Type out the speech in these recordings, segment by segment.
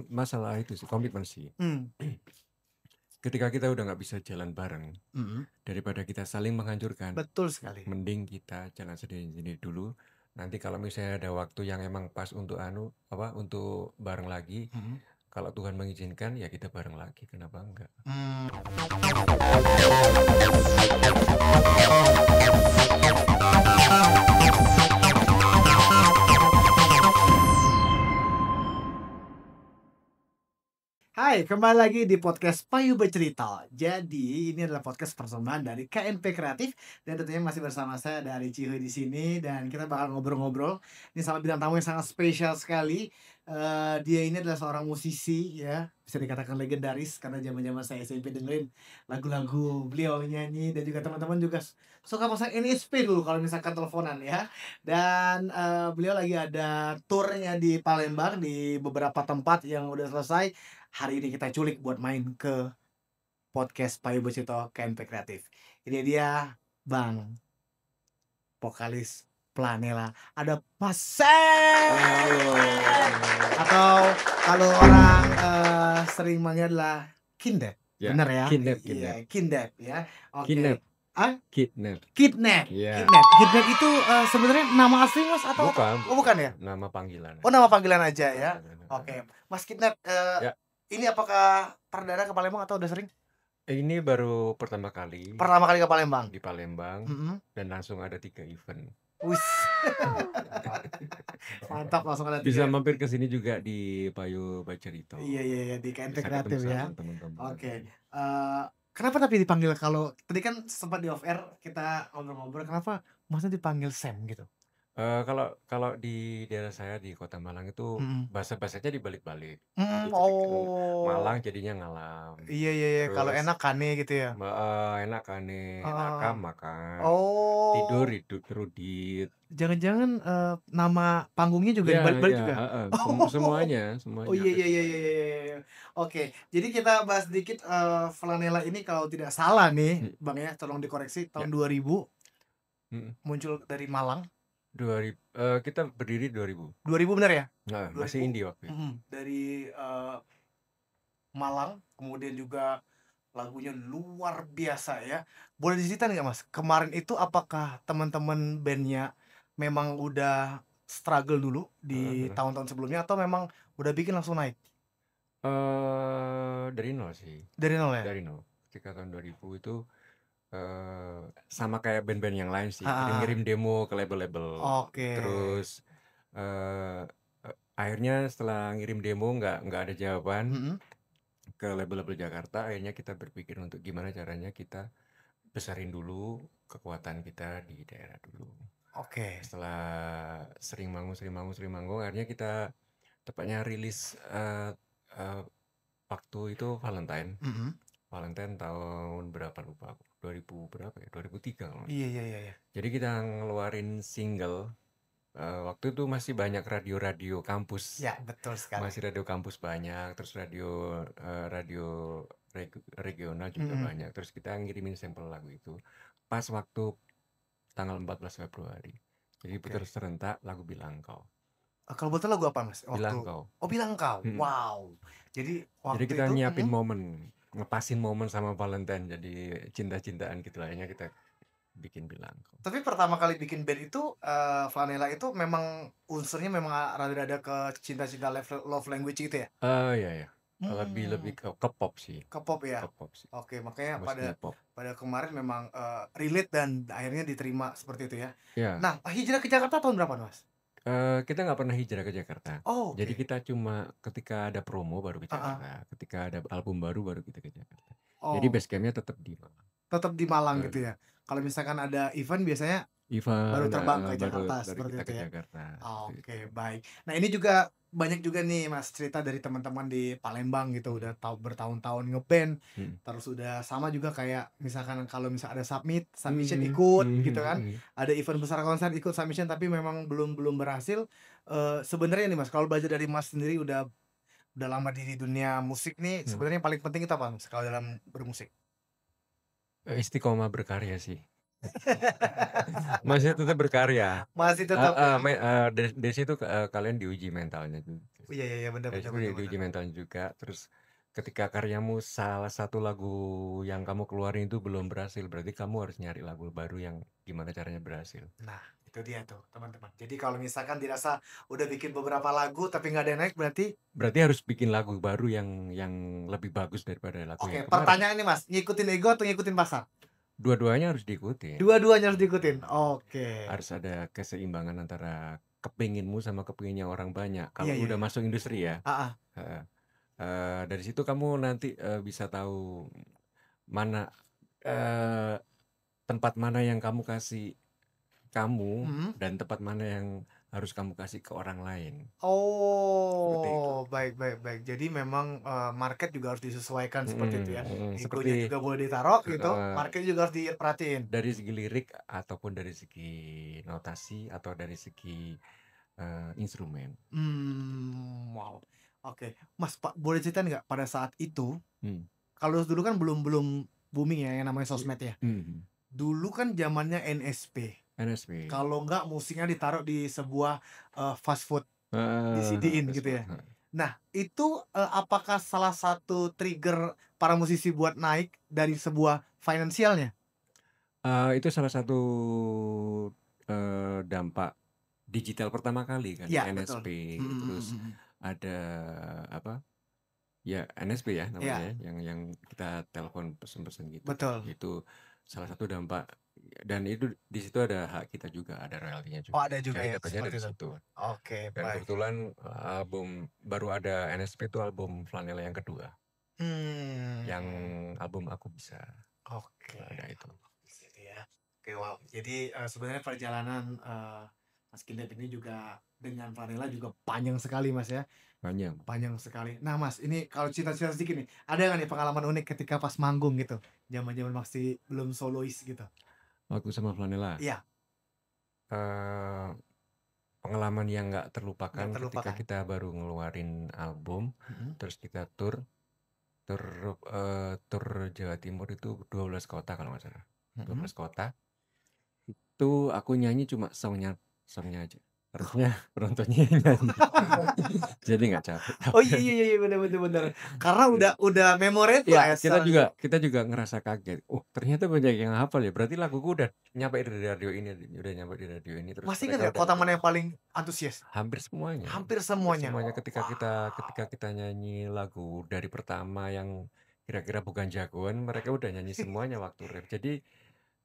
Masalah itu sih, komitmen sih. Mmm. Ketika kita udah nggak bisa jalan bareng, daripada kita saling menghancurkan, Betul sekali. mending kita jalan sendiri-sendiri dulu. Nanti kalau misalnya ada waktu yang emang pas untuk untuk bareng lagi, kalau Tuhan mengizinkan ya kita bareng lagi, kenapa enggak? Hai, kembali lagi di podcast Payu Bercerita. Jadi, ini adalah podcast persembahan dari KNP Kreatif dan tentunya masih bersama saya dari Cihuy di sini dan kita bakal ngobrol-ngobrol. Ini sama bintang tamu yang sangat spesial sekali. Dia ini adalah seorang musisi ya, bisa dikatakan legendaris karena zaman-zaman saya SMP dengerin lagu-lagu beliau nyanyi dan juga teman-teman juga suka pasang NSP dulu kalau misalkan teleponan ya. Dan beliau lagi ada tournya di Palembang di beberapa tempat yang udah selesai. Hari ini kita culik buat main ke podcast Payu Bercerita KNP Kreatif. Ini dia Bang, vokalis Planela. Ada Mas Sam. Atau kalau orang sering manggil adalah Kindep. Ya, Bener ya? kidnap, Iya, Kindep ya. Oke. kidnap, Ah, kidnap. Kidnap. Iya. Kidnap itu sebenarnya nama asli Mas atau apa? Bukan, Oh, bukan ya? nama panggilan. Oh, nama panggilan aja ya. Panggilan. Oke. Mas Kidnap, Ya, ini apakah perdana ke Palembang atau udah sering? ini baru pertama kali Pertama kali ke Palembang? di Palembang Mhm. dan langsung ada 3 event. Wis. Mantap, langsung ada Bisa 3. mampir ke sini juga di Payu Bercerita. Iya, di KNP Bisa Kreatif ketemu ya. sama teman-teman. Oke. Kenapa tapi dipanggil, kalau tadi kan sempat di off air kita ngobrol-ngobrol, kenapa Masnya dipanggil Sam gitu? Kalau di daerah saya di Kota Malang itu Mhm. bahasa-bahasanya dibalik-balik. Mhm, Gitu, Malang oh. jadinya ngalam. Iya, kalau Terus enak kane gitu ya? enak kane, Heeh. makan, tidur Oh. hidup rudit. Jangan-jangan, nama panggungnya juga Iya, dibalik-balik iya, juga? heeh, Oh. semuanya Oh, semuanya iya. hampir semua. Oke, jadi kita bahas dikit, Flanela ini kalau tidak salah nih, Mhm, Bang, ya, tolong dikoreksi, ya, tahun 2000 mhm. muncul dari Malang. Kita berdiri 2000. 2000 bener ya? Nah, masih 2000, indie waktu itu. dari, Malang, kemudian juga lagunya luar biasa ya. Boleh diceritain nggak, Mas, kemarin itu apakah teman-teman bandnya memang udah struggle dulu Heeh, di heeh. tahun-tahun sebelumnya atau memang udah bikin langsung naik? Dari nol sih, Dari nol ya? dari nol. Ketika tahun 2000 itu sama kayak band-band yang lain sih, Heeh. ngirim demo ke label-label. Oke. Terus eh, akhirnya setelah ngirim demo nggak ada jawaban Mhm. ke label-label Jakarta, akhirnya kita berpikir untuk gimana caranya kita besarin dulu kekuatan kita di daerah dulu. Oke. Setelah sering manggung, akhirnya kita tepatnya rilis waktu itu Valentine. Mhm. Valentine tahun berapa lupa aku. 2000 berapa ya? 2003 kalau nggak salah. Iya. Jadi kita ngeluarin single. Waktu itu masih banyak radio-radio kampus. Ya, betul sekali. Masih radio kampus banyak, terus radio regional juga Mhm. banyak. Terus kita ngirimin sampel lagu itu pas waktu tanggal 14 Februari. Jadi Oke. putar serentak lagu Bilang Kau. Kalau betul lagu apa, Mas? Bilang Kau. Oh, Bilang Kau. Mm. Wow. Jadi Jadi waktu kita itu nyiapin momen, ngepasin momen sama Valentine. Jadi cinta-cintaan gitu lah. Akhirnya kita bikin Bilang Kau. Tapi pertama kali bikin band itu, Flanela itu memang unsurnya memang rada-rada ke cinta-cinta love language gitu ya? Iya. Lebih ke pop sih. Ke pop ya? Ke pop sih. Oke, makanya Musiknya pop. pada kemarin memang relate dan akhirnya diterima seperti itu ya. Ya. Nah, hijrah ke Jakarta tahun berapa, Mas? Kita nggak pernah hijrah ke Jakarta. Oh, Jadi oke. kita cuma ketika ada promo baru ke Jakarta. Ketika ada album baru kita ke Jakarta. Jadi Oh, base campnya tetap di Malang. tetap di Malang gitu ya. Kalau misalkan ada event biasanya baru Event terbang ke baru Jakarta seperti kita itu ke ya. Jakarta. Oke, baik. Nah, ini juga banyak juga nih, Mas, cerita dari teman-teman di Palembang gitu, udah bertahun-tahun ngeband. Terus udah sama juga kayak misalkan kalau ada submission ikut gitu kan. Ada event besar konser ikut submission tapi memang belum berhasil. Sebenarnya nih, Mas, kalau belajar dari Mas sendiri udah lama di dunia musik nih, sebenarnya yang paling penting itu apa, Mas, kalau dalam bermusik? Istiqomah berkarya sih. Masih tetap berkarya. Masih tetap ya? Dari situ kalian diuji mentalnya juga. Oh, iya iya iya, bener Dari bener situ bener bener. diuji mentalnya juga. Terus ketika karyamu salah satu lagu yang kamu keluarin itu belum berhasil, berarti kamu harus nyari lagu baru yang gimana caranya berhasil. Nah, itu dia tuh, teman-teman. Jadi kalau misalkan dirasa udah bikin beberapa lagu tapi nggak ada yang naik, berarti Berarti harus bikin lagu baru yang lebih bagus daripada lagu oke, yang kemarin. pertanyaan nih Mas, ngikutin ego atau ngikutin pasar? Dua-duanya harus diikutin. Dua-duanya harus diikutin. Oke. Harus ada keseimbangan antara kepinginmu sama kepinginnya orang banyak. Iya Kalau iya udah iya. masuk industri ya, Heeh. heeh. Dari situ kamu nanti bisa tahu mana eh, tempat mana yang kamu kasih kamu Mhm. dan tempat mana yang harus kamu kasih ke orang lain. Seperti itu. Oh, baik baik baik. Jadi memang, market juga harus disesuaikan seperti itu ya. Egonya Seperti juga boleh ditaruh gitu, eh, market juga harus diperhatiin. dari segi lirik ataupun dari segi notasi atau dari segi instrumen. Wow. Oke. Mas, Pak, boleh ceritain nggak pada saat itu, Hmm. kalau dulu kan belum belum booming ya yang namanya sosmed ya. Hmm. Dulu kan zamannya NSP. NSP. Kalau nggak musiknya ditaruh di sebuah, fast food, di-CD-in gitu ya. Nah, itu, apakah salah satu trigger para musisi buat naik dari sebuah finansialnya? Itu salah satu dampak digital pertama kali kan, Iya, betul. NSP. Terus ada apa? Ya NSP ya Iya, namanya, yang kita telepon pesen-pesen gitu. betul. Itu salah satu dampak dan itu di situ ada hak kita juga, ada royaltinya Oh, juga. ada juga Jadi ya dapatnya seperti dari itu? situ. Oke, Dan baik. kebetulan album baru ada NSP itu album Flanela yang kedua, yang album Aku Bisa. Oke. Ada itu. Di situ ya. Oke, wow. Jadi, sebenarnya perjalanan, Mas Kindep ini juga dengan Vanilla juga panjang sekali, Mas, ya. Banyak. Panjang sekali. Nah, Mas, ini kalau cerita-cerita sedikit nih, ada nggak nih pengalaman unik ketika pas manggung gitu? Zaman-zaman masih belum solois gitu? Waktu sama Flanela. Iya, eh Pengalaman yang nggak terlupakan nggak ketika terlupakan. kita baru ngeluarin album, Mhm, terus kita tur tur Jawa Timur itu 12 kota kalau nggak salah. mhm. 12 kota. Itu aku nyanyi cuma songnya aja. Harusnya penontonnya yang nyanyi. Jadi nggak capek. Oh, iya iya iya, bener bener bener. Karena udah memorable Ya, ya secara kita juga ngerasa kaget. Oh, ternyata banyak yang hafal ya. Berarti laguku udah nyampe di radio ini, udah nyampe di radio ini. Terus Mas ingat mereka nggak udah kota mana yang paling antusias? hampir semuanya. Hampir Hampir semuanya? semuanya ketika Wow. kita nyanyi lagu dari pertama yang kira-kira bukan jagoan, mereka udah nyanyi semuanya waktu rap. Jadi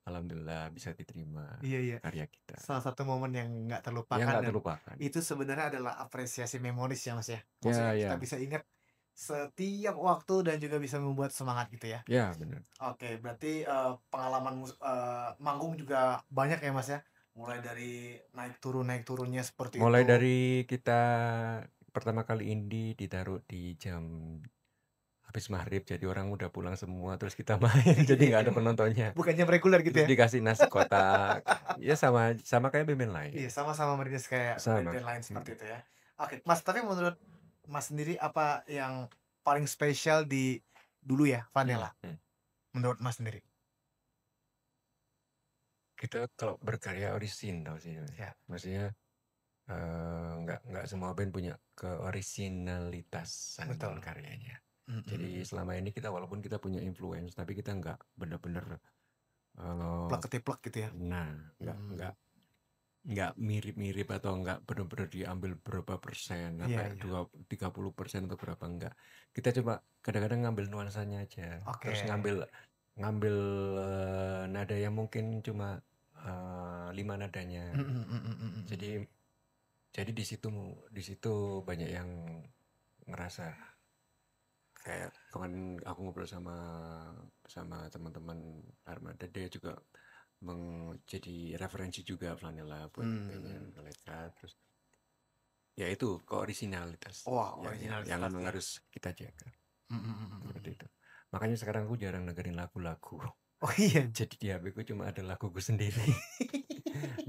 alhamdulillah bisa diterima Iya iya. karya kita. Salah satu momen yang nggak Yang terlupakan nggak dan terlupakan. itu sebenarnya adalah apresiasi memoris ya, Mas, ya? Ya, Maksudnya kita ya. bisa ingat setiap waktu dan juga bisa membuat semangat gitu ya? Ya, benar. Oke, berarti, pengalaman manggung juga banyak ya, Mas, ya? Mulai dari naik turunnya seperti Mulai itu. dari kita pertama kali indie ditaruh di jam habis maghrib, jadi orang udah pulang semua, terus kita main, jadi nggak ada penontonnya. Bukan jam reguler gitu Terus ya? dikasih nasi kotak, ya sama sama kayak band Iya, lain. sama-sama merilis kayak Sama. band-band lain seperti itu ya. Oke, Mas, tapi menurut Mas sendiri apa yang paling spesial di dulu ya, Hmm, Vanilla? hmm. Menurut Mas sendiri? Kita kalau berkarya orisinal sih, Ya. maksudnya nggak semua band punya keorisinalitasan Betul. karyanya. Mhm Jadi mhm. selama ini kita walaupun kita punya influence, tapi kita nggak bener-bener Plek-ketiplek gitu ya? nah Mhm. nggak mirip-mirip atau nggak bener-bener diambil berapa persen, Iya apa iya. 30% atau berapa enggak. Kita coba kadang-kadang ngambil nuansanya aja, Oke. terus ngambil ngambil nada yang mungkin cuma 5 nadanya. Mhm mhm mhm mhm. Jadi Jadi di situ banyak yang ngerasa kayak kemarin aku ngobrol sama teman-teman Armada, dia juga jadi referensi juga Flanela buat bandnya Mhm. mereka. Terus ya itu keorisinalitas Wah, yang originalitas memang ya? harus kita jaga Mhm mhm mhm seperti mhm. itu. Makanya sekarang aku jarang dengerin lagu-lagu. Oh iya? Jadi di HP ku cuma ada laguku sendiri.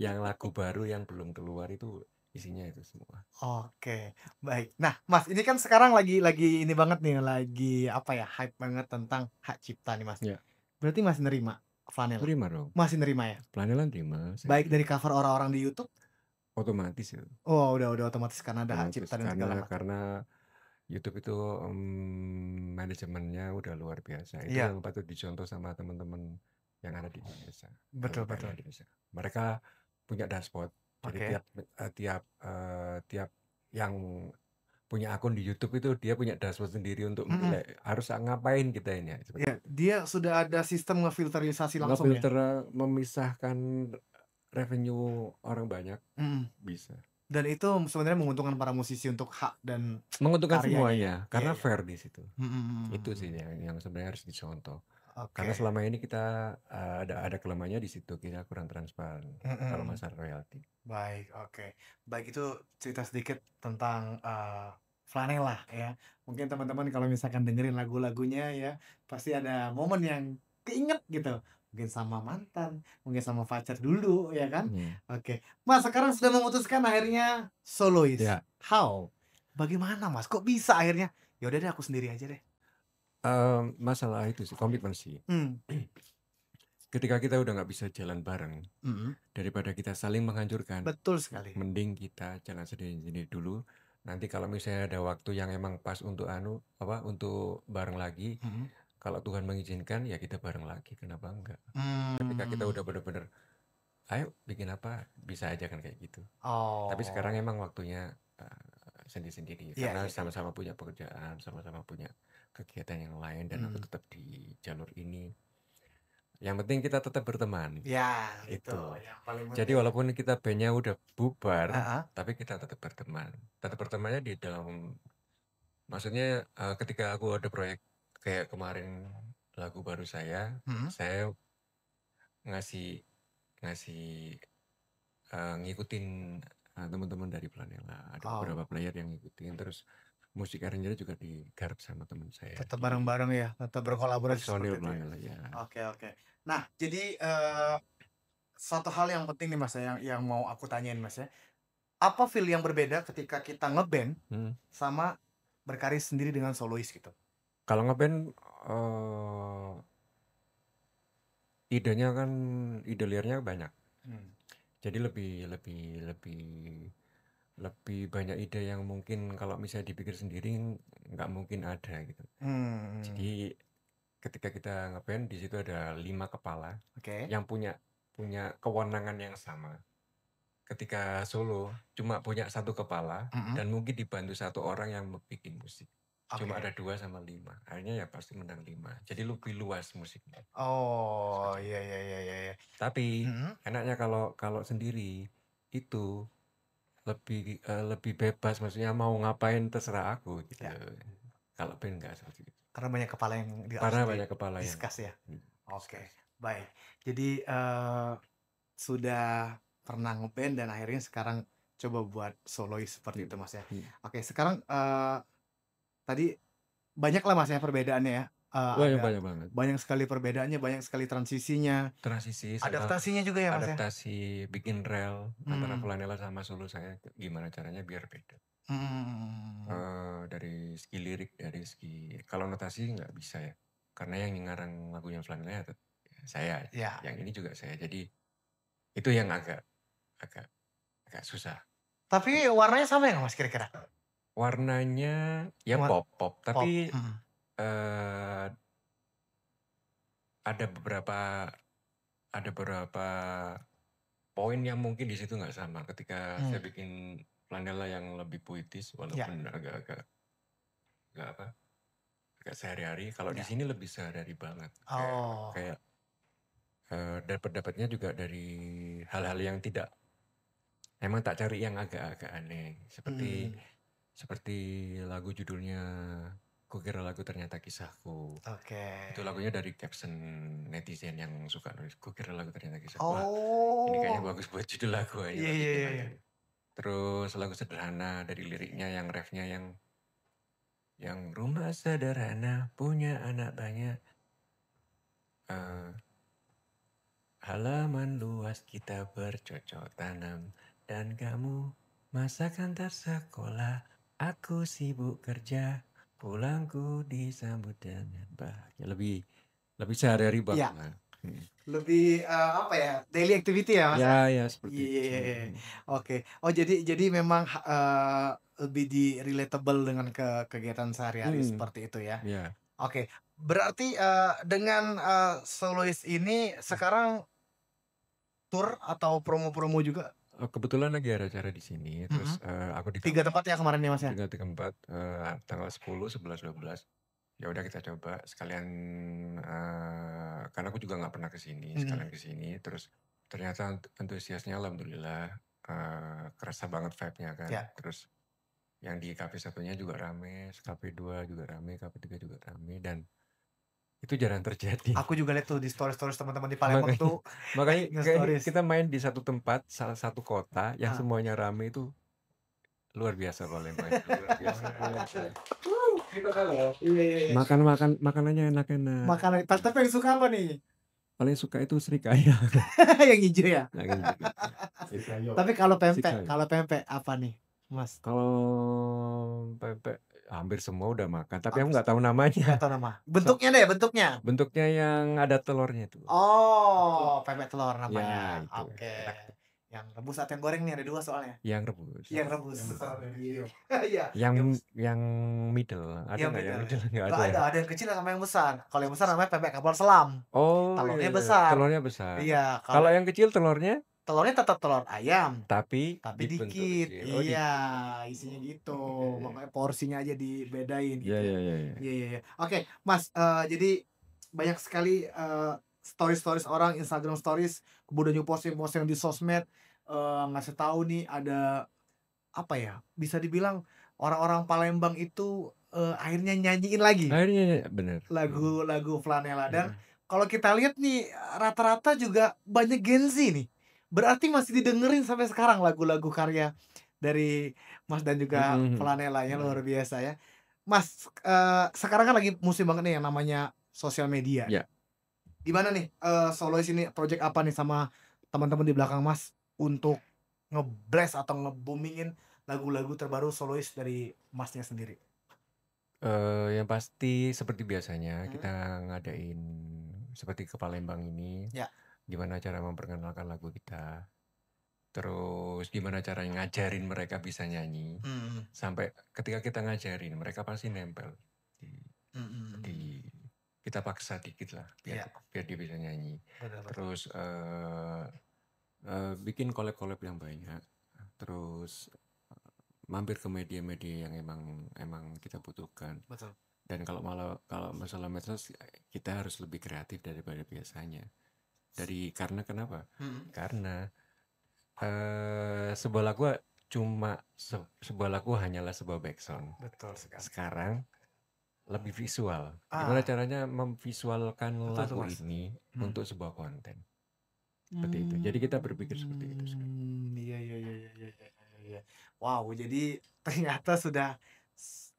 Yang lagu baru yang belum keluar itu isinya itu semua. Oke, baik. Nah, Mas, ini kan sekarang lagi ini banget nih, lagi apa ya, hype banget tentang hak cipta nih, Mas. Ya. Berarti Mas nerima? Flanela? Terima dong. Masih nerima ya? Flanela terima, saya Baik dari terima. cover orang-orang di YouTube? Otomatis itu, Oh, udah otomatis karena ada hak otomatis. cipta dan segala Karena macam. YouTube itu manajemennya udah luar biasa. Itu Iya, yang patut dicontoh sama teman-teman yang ada di Indonesia, betul UMKM betul. Indonesia. Mereka punya dashboard. Jadi Oke. tiap yang punya akun di YouTube itu dia punya dashboard sendiri untuk Mhm. menilai harus ngapain kita ini, seperti Ya, itu. dia sudah ada sistem ngefilterisasi langsung ya? Memisahkan revenue orang banyak Mhm. bisa. Dan itu sebenarnya menguntungkan para musisi untuk hak dan Menguntungkan karyanya ya? semuanya Iya karena iya. fair di situ. Mhm mhm Itu mhm sih mhm. yang sebenarnya harus dicontoh. Karena Oke. selama ini kita ada kelemahannya di situ, kita kurang transparan kalau Mhm. masalah royalti. Baik, oke. Baik, itu cerita sedikit tentang, Flanela ya. Mungkin teman-teman kalau misalkan dengerin lagu-lagunya ya, pasti ada momen yang keinget gitu. Mungkin sama mantan, mungkin sama pacar dulu ya kan. Hmm. Oke. Mas, sekarang sudah memutuskan akhirnya solois. Ya, How? Bagaimana Mas? Kok bisa akhirnya, "Ya udah deh aku sendiri aja deh." masalah itu sih komitmen sih. Mmm, Ketika kita udah nggak bisa jalan bareng, mhm, daripada kita saling menghancurkan, betul sekali. mending kita jalan sendiri-sendiri dulu. Nanti kalau misalnya ada waktu yang emang pas untuk untuk bareng lagi, Mhm. kalau Tuhan mengizinkan ya kita bareng lagi, kenapa enggak? Ketika kita Mmm, udah bener-bener, ayo bikin apa, bisa aja kan kayak gitu. Tapi sekarang oh, emang waktunya sendiri-sendiri, iya karena iya iya. sama-sama punya pekerjaan, sama-sama punya kegiatan yang lain, dan aku Mmm. tetap di jalur ini. Yang penting kita tetap berteman, Ya, itu itu. yang paling Jadi penting. walaupun kita bandnya udah bubar, Heeh, tapi kita tetap berteman. Tetap bertemannya di dalam, maksudnya ketika aku ada proyek kayak kemarin lagu baru mhm. saya ngasih ngasih ngikutin teman-teman dari Planela. Ada beberapa Oh, player yang ngikutin, terus musik arranger juga digarap sama teman saya tetap di bareng-bareng ya, tetap berkolaborasi personil seperti itu ya. Planela ya. Oke oke. Nah, jadi, satu hal yang penting nih Mas ya, yang mau aku tanyain Mas ya. Apa feel yang berbeda ketika kita nge-band Hmm. sama berkarya sendiri dengan solois gitu? Kalau ngeband eh idenya kan ide liarnya banyak. Mmm, Jadi lebih lebih lebih lebih banyak ide yang mungkin kalau misalnya dipikir sendiri nggak mungkin ada gitu. mhm, Jadi ketika kita ngeband di situ ada 5 kepala oke, yang punya punya kewenangan yang sama. Ketika solo cuma punya 1 kepala mhm, dan mungkin dibantu 1 orang yang bikin musik. Cuma ada oke. 2 sama 5. Akhirnya ya pasti menang 5. Jadi lebih luas musiknya. Oh, Seperti iya itu. iya iya iya iya. Tapi Mhm, enaknya kalau kalau sendiri itu lebih bebas, maksudnya mau ngapain terserah aku gitu. ya, Kalau band nggak seperti itu. karena banyak kepala yang harus Karena banyak kepala yang di-discuss ya? discuss. Oke, baik. Jadi, sudah pernah nge-band dan akhirnya sekarang coba buat solois seperti Hmm, itu, Mas, ya. hmm. Oke, sekarang, tadi banyaklah, Mas, ya perbedaannya ya, Banyak ada banyak banget. banyak sekali perbedaannya, banyak sekali transisinya, Transisi sama adaptasinya juga ya, Mas, ya? adaptasi bikin rel antara Mhm, Flanela sama solo saya gimana caranya biar beda. mhm mhm mhm. Dari segi lirik, dari segi kalau notasi nggak bisa ya. Karena yang ngarang lagunya Flanela ya saya, Iya, yang ini juga saya. Jadi itu yang agak agak agak susah. tapi warnanya sama ya, Mas, kira-kira? Warnanya ya Wa pop-pop, pop, tapi mhm, eh, ada beberapa ada beberapa poin yang mungkin di situ nggak sama. Ketika saya mmm, bikin Flanela yang lebih puitis, iya, walaupun agak-agak nggak apa, agak sehari-hari. Kalau di iya. sini lebih sehari-hari banget. Kayak Oh, kayak dapat-dapatnya juga dari hal-hal yang tidak, emang tak cari yang agak-agak aneh. Seperti mhm, seperti lagu judulnya Kukira Lagu Ternyata Kisahku. oke. Itu lagunya dari caption netizen yang suka nulis Kukira Lagu Ternyata Kisahku. Wah, ini kayaknya Oh, bagus buat judul lagu, ayo iya tak iya bikin iya aja. iya. Terus lagu Sederhana dari liriknya yang refnya yang rumah sederhana punya anak banyak, eh, halaman luas kita bercocok tanam, dan kamu masakan tersekolah, aku sibuk kerja, pulangku disambut dengan bahagia. Lebih lebih sehari-hari Iya, banget. Lebih apa ya? Daily activity ya, Mas, ya? Ya seperti itu. Iya. Oke. Oh, jadi memang lebih relatable dengan kegiatan sehari-hari Mhm, seperti itu ya. iya. Oke. Berarti dengan soloist ini sekarang tour atau promo-promo juga? Kebetulan lagi ada acara di sini, Mhm. terus, aku 3 ditawarin tempat ya kemarin ya, Mas, ya? 3 tempat, tanggal 10, 11, 12. Ya udah kita coba sekalian, karena aku juga nggak pernah ke sini, Mhm. sekalian ke sini, terus ternyata antusiasnya alhamdulillah, kerasa banget vibe-nya kan. Ya. Terus yang di cafe satunya juga rame, cafe 2 juga rame, cafe 3 juga rame, dan itu jarang terjadi. Aku juga lihat tuh di stories-stories teman-teman di Palembang Makanya tuh makanya kayaknya nge-stories. kita main di satu tempat, salah satu kota yang Heeh. semuanya rame itu luar biasa Palembang itu, luar biasa. Gitu kan ya? Iya, iya, iya. Makanannya enak-enak. Makanan tapi yang suka apa nih? Paling suka itu srikaya. Yang hijau ya? Yang hijau. Itu. Tapi Srikaya. kalau pempek apa nih, Mas? Kalau pempek hampir semua udah makan, tapi aku Hampir nggak tahu namanya. nggak tahu nama. So Bentuknya deh, bentuknya. bentuknya yang ada telurnya itu. Oh, pempek telur Ya namanya. itu, Oke. enak. Yang rebus atau yang goreng nih ada 2 soalnya. Yang rebus. Yang rebus. Iya. Iya, Yang yang yang middle, ada yang nggak yang beda. middle? Nggak Nggak ada ya? ada yang kecil sama yang besar. Kalau yang besar namanya pempek kapal selam. Oh, iya Telurnya iya, besar. telurnya besar. Iya, Kalau kalau yang kecil telurnya telurnya tetap telur ayam, tapi tapi dibentuk dikit. kecil. Oh, Iya, dikit. isinya gitu. Iya iya. Makanya porsinya aja dibedain Iya gitu ya. iya iya iya. Iya, iya, iya. Oke, Mas, jadi banyak sekali stories-stories orang, Instagram stories, kemudian juga posting-posting di sosmed, ngasih tahu nih ada apa ya, bisa dibilang orang-orang Palembang itu akhirnya nyanyiin lagi Akhirnya bener. lagu-lagu Flanela dan Heeh. kalau kita lihat nih rata-rata juga banyak Gen Z nih. Berarti masih didengerin sampai sekarang lagu-lagu karya dari Mas dan juga Mhm Flanelanya luar mhm. biasa ya. Mas, sekarang kan lagi musim banget nih yang namanya sosial media nih. Ya, Gimana nih, solois ini project apa nih sama teman-teman di belakang Mas untuk nge-blast atau nge-booming-in lagu-lagu terbaru solois dari Masnya sendiri? yang pasti seperti biasanya Mhm. kita ngadain seperti ke Palembang ini, Ya. gimana cara memperkenalkan lagu kita, terus gimana cara ngajarin mereka bisa nyanyi, Mhm. sampai ketika kita ngajarin mereka pasti nempel di Mhm. di kita paksa dikit lah biar Iya, biar dia bisa nyanyi. bener bener. Terus, bikin collab-collab yang banyak, terus mampir ke media-media yang emang emang kita butuhkan. Betul. Dan kalau masalah medsos kita harus lebih kreatif daripada biasanya. Karena kenapa? Mhm. Karena sebuah lagu sebuah lagu hanyalah sebuah background. Betul sekali. Sekarang lebih visual. Gimana Ah, caranya memvisualkan betul tuh, lagu Mas. ini Mhm. untuk sebuah konten. Seperti itu. Jadi kita berpikir seperti itu sekarang. Iya, iya, iya, iya, iya, iya, iya, iya. Wow, jadi ternyata sudah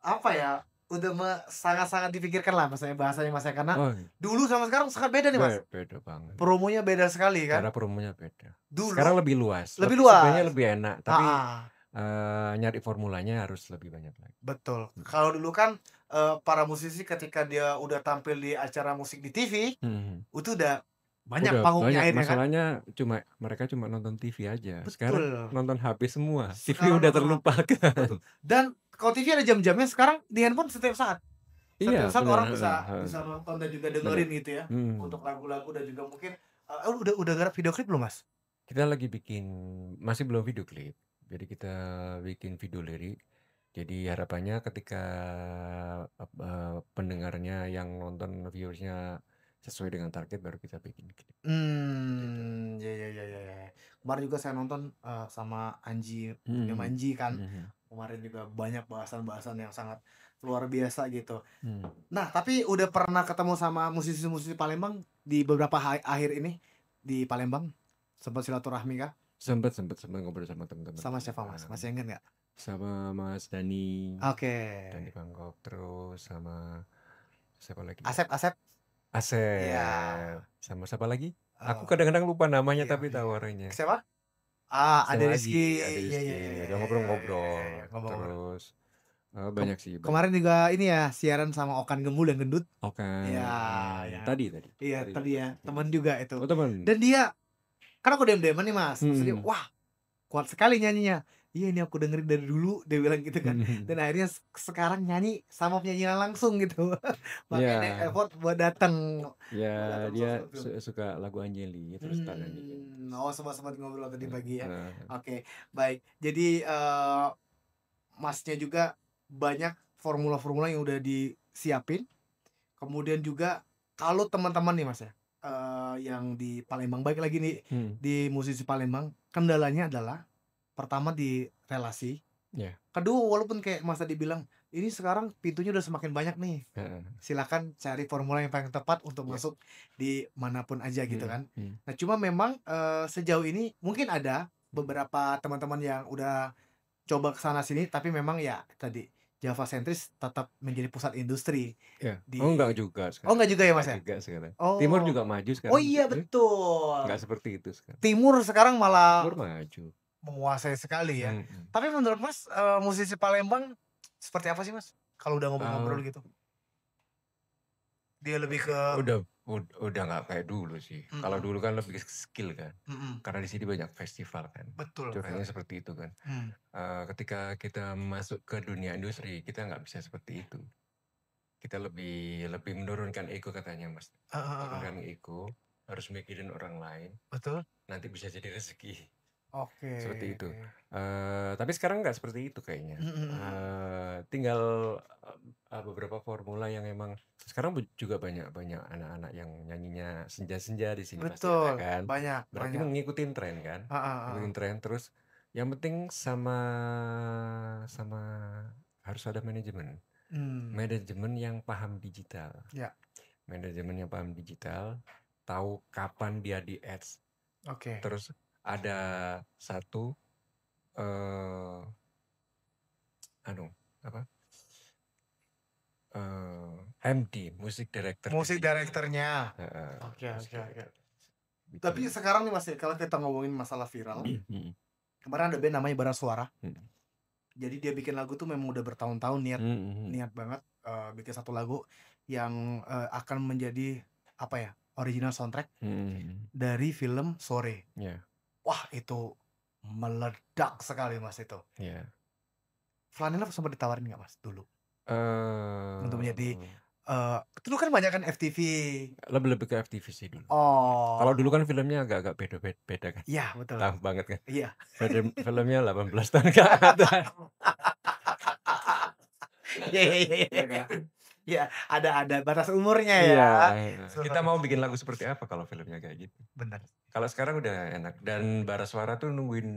apa ya, udah sangat-sangat dipikirkan lah maksudnya bahasanya Mas ya, karena Oh, dulu sama sekarang sangat beda nih Mas. beda banget. Promonya beda sekali Cara kan. promonya beda. Sekarang Dulu lebih luas. lebih Sebenarnya luas. lebih enak, tapi Ah, nyari formulanya harus lebih banyak lagi. betul. Mhm. Kalau dulu kan para musisi ketika dia udah tampil di acara musik di TV, Mhm. itu udah banyak Udah panggungnya banyak, akhirnya kan. masalahnya mereka cuma nonton TV aja. Sekarang Betul. nonton HP semua. TV Sekarang udah nonton HP. Betul. terlupakan. Dan kalau TV ada jam-jamnya, sekarang di handphone setiap saat. Iya, Setiap saat benar, orang heeh bisa heeh, bisa nonton dan juga bener. dengerin gitu ya, untuk Mhm. lagu-lagu dan juga mungkin udah garap video klip belum, Mas? Kita lagi masih belum video klip. Jadi kita bikin video lirik. Jadi harapannya ketika pendengarnya yang nonton viewersnya sesuai dengan target baru kita bikin klip. Gitu. Ya, ya, ya, ya, ya. Kemarin juga saya nonton, sama Anji, Bunda Mhm. Manji kan. Mhm. Kemarin juga banyak bahasan-bahasan yang sangat luar biasa gitu. Mhm. Nah, tapi udah pernah ketemu sama musisi-musisi Palembang di beberapa akhir ini di Palembang? Sempat silaturahmi kah? Sempet ngobrol sama teman-teman Sama siapa, Mas? Palembang. Masih ingat nggak? Sama Mas Dani Oke. Bangkok, terus sama siapa lagi ya? Asep Asep? Iya. Asep, sama siapa lagi? Aku Oh, kadang-kadang lupa namanya iya, tapi iya. tahu orangnya. Siapa? Ada Sama Rizky. Adi, ada Iya, iya, Rizky, iya, iya, udah iya, iya, iya, iya, ngobrol-ngobrol. iya. Ngomong-ngomong. Terus Oh, Kem banyak sih, banyak. kemarin juga ini ya, siaran sama Okan Gembul yang gendut. Oke, Iya iya. tadi Iya tadi tadi ya, dapat. temen juga itu. Oh, teman. Dan dia kan aku diam-diaman nih Mas, terus dia, Mhm. "Wah, kuat sekali nyanyinya." "Iya ini aku dengerin dari dulu," dia bilang gitu kan. Dan akhirnya sekarang nyanyi sama penyanyinya langsung gitu. Makanya dia Iya, effort ya buat datang dia short film. suka lagu Anjeli terus tak nyanyiin. Oh sempat ngobrol tadi pagi ya. Heeh. Oke, baik. Jadi, Masnya juga banyak formula-formula yang udah disiapin, kemudian juga kalau teman-teman nih Mas ya, yang di Palembang, balik lagi nih Mhm. di musisi Palembang, kendalanya adalah pertama di relasi, Iya, kedua walaupun kayak Mas tadi bilang, ini sekarang pintunya udah semakin banyak nih, heeh. silakan cari formula yang paling tepat untuk Iya. masuk di manapun aja gitu Mhm kan. mhm. Nah cuma memang, sejauh ini mungkin ada Mhm. beberapa teman-teman yang udah coba ke sana sini, tapi memang ya tadi, Java sentris tetap menjadi pusat industri Iya. Oh, enggak di juga oh sekarang, enggak juga ya enggak Mas ya? juga sekarang. Timur Oh, juga maju oh sekarang iya musiknya, enggak betul. seperti itu sekarang. Timur sekarang Timur malah maju. menguasai sekali ya. Mhm. Tapi menurut Mas, musisi Palembang seperti apa sih Mas? Kalau udah ngobrol-ngobrol Eee, gitu? Dia lebih ke udah udah nggak kayak dulu sih. Kalau mhm dulu kan lebih skill kan, mhm, karena di sini banyak festival kan, betul curhatnya sekali. seperti itu kan. Mmm, Ketika kita masuk ke dunia industri, kita nggak bisa seperti itu. Kita lebih lebih menurunkan ego katanya Mas, heeh heeh heeh, menurunkan ego, harus mikirin orang lain, betul. nanti bisa jadi rezeki. Oke. Seperti itu. Tapi sekarang nggak seperti itu kayaknya. Mhm mhm mhm. Tinggal, beberapa formula yang emang sekarang juga banyak banyak anak-anak yang nyanyinya senja-senja di sini pasti ada Betul, kan. banyak Berarti banyak. ngikutin tren kan, Heeh heeh. ngikutin tren terus yang penting sama sama harus ada manajemen. Mmm, Manajemen yang paham digital. ya, Manajemen yang paham digital, tahu kapan dia di-ads. oke. Terus ada satu Eee, anu, apa, MD, Music Director di Musik sini. direkturnya. Heeh, Oke Music oke oke. Director. Bikin Tapi sekarang nih Mas ya, kalau kita ngomongin masalah viral, mhm kemarin ada band namanya Bara Suara. mhm Jadi dia bikin lagu tuh memang udah bertahun-tahun niat mhm mhm niat banget, bikin satu lagu yang, akan menjadi apa ya, original soundtrack mhm, dari film Sore. iya Wah itu meledak sekali Mas itu. iya, Flanela sempat ditawarin nggak Mas dulu? Untuk menjadi, eee, dulu kan banyak kan FTV. lebih lebih ke FTV sih dulu. Kalau dulu Oh, kan filmnya agak-agak beda kan, iya betul. tough banget kan. Iya. Filmnya 18 tahun ke atas. Iya iya iya iya. Iya kan? Iya, ada batas umurnya ya. Iya, heeh. Kita Seperti mau bikin lagu seperti apa kalau filmnya kayak gitu. bener. Kalau sekarang udah enak dan Bara tuh nungguin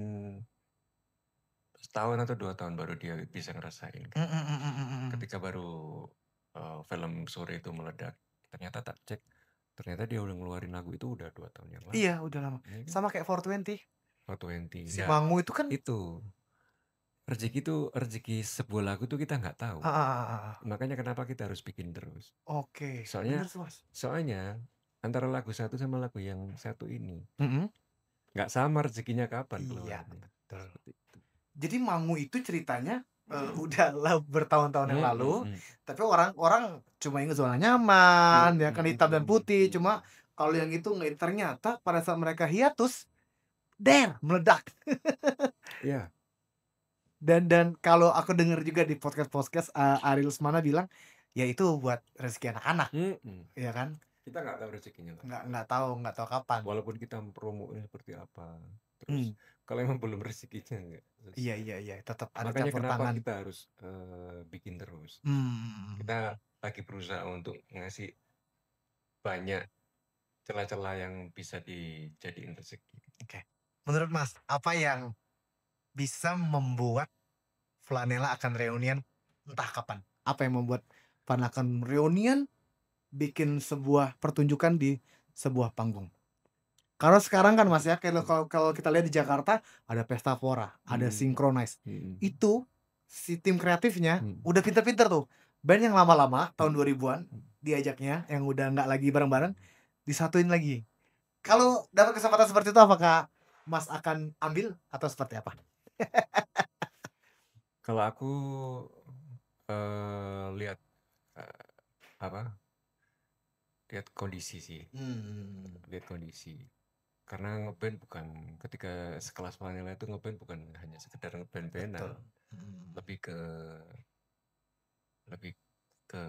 setahun atau 2 tahun baru dia bisa ngerasain kan. Mhm mhm mhm mhm. Ketika baru, film Sore itu meledak, ternyata tak cek, ternyata dia udah ngeluarin lagu itu udah 2 tahun yang lalu, Iya, udah lama. iya kan? Sama kayak 420. 420. Si Nah, Mangu itu kan itu, rezeki sebuah lagu tuh kita nggak tahu. heeh heeh heeh. Makanya kenapa kita harus bikin terus. Oke, Soalnya bener tuh, Mas. soalnya antara lagu satu sama lagu yang satu ini, Mhm. nggak sama rezekinya kapan Iya, keluarnya, betul. seperti itu. Jadi Mangu itu ceritanya, udah bertahun-tahun yang Mhm lalu, mhm. tapi orang-orang cuma inget zona nyaman, ya Mhm kan, hitam dan mhm putih. Cuma mhm. kalau yang itu ternyata pada saat mereka hiatus, meledak. Iya, Dan kalau aku denger juga di podcast-podcast, Ari Lesmana bilang, ya itu buat rezeki anak-anak, mhm. ya kan? Kita nggak tahu rezekinya kapan. Nggak tahu kapan. Walaupun kita promonya seperti apa, terus Mmm, kalau emang belum rezekinya nggak iya selesai. iya iya, tetap ada Makanya campur kenapa tangan. kita harus, bikin terus. Mmm, Kita lagi berusaha untuk ngasih banyak celah-celah yang bisa dijadiin rezeki. oke. Menurut Mas, apa yang bisa membuat Flanela akan reunian entah kapan? Apa yang membuat Flan akan reunian, bikin sebuah pertunjukan di sebuah panggung? Kalau sekarang kan Mas ya, kalau kalau kita lihat di Jakarta, ada Pestapora, ada Mhm Synchronize. mhm Itu, si tim kreatifnya mhm udah pinter-pinter tuh. Band yang lama-lama, tahun mhm 2000-an, mhm. diajaknya, yang udah nggak lagi bareng-bareng, disatuin lagi. Kalau dapat kesempatan seperti itu, apakah Mas akan ambil atau seperti apa? Kalau aku lihat, apa, lihat kondisi sih, lihat kondisi. Karena nge-band bukan ketika sekelas Vanilla itu nge-band bukan hanya sekedar nge-band-bandan, Betul. lebih ke lebih ke